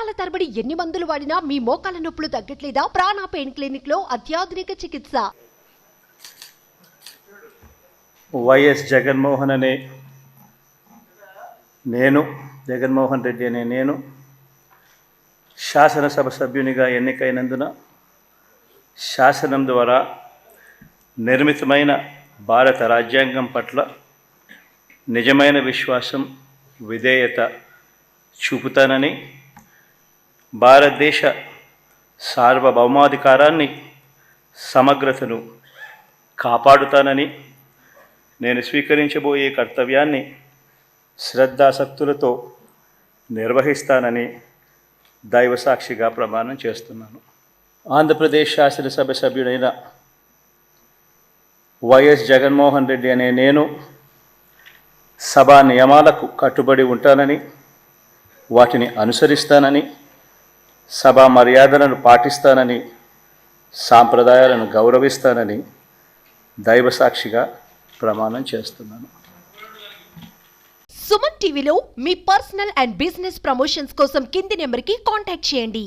సంవత్సరాల తరబడి ఎన్ని మందులు వాడినా మీ మోకాల నొప్పులు తగ్గట్లేదా? ప్రాణ పెయిన్ క్లినిక్ లో అత్యాధునిక చికిత్స. వైఎస్ జగన్మోహన్ అనే నేను, జగన్మోహన్ రెడ్డి అనే నేను శాసనసభ సభ్యునిగా ఎన్నికైనందున శాసనం ద్వారా నిర్మితమైన భారత రాజ్యాంగం పట్ల నిజమైన విశ్వాసం, విధేయత చూపుతానని, భారతదేశ సార్వభౌమాధికారాన్ని, సమగ్రతను కాపాడుతానని, నేను స్వీకరించబోయే కర్తవ్యాన్ని శ్రద్ధాసక్తులతో నిర్వహిస్తానని దైవసాక్షిగా ప్రమాణం చేస్తున్నాను. ఆంధ్రప్రదేశ్ శాసనసభ సభ్యుడైన వైఎస్ జగన్మోహన్ రెడ్డి అనే నేను సభా నియమాలకు కట్టుబడి ఉంటానని, వాటిని అనుసరిస్తానని, సభా మర్యాదలను పాటిస్తానని, సాంప్రదాయాలను గౌరవిస్తానని దైవసాక్షిగా ప్రమాణం చేస్తున్నాను. సుమన్ టీవీలో మీ పర్సనల్ అండ్ బిజినెస్ ప్రమోషన్స్ కోసం కింది నెంబర్కి కాంటాక్ట్ చేయండి.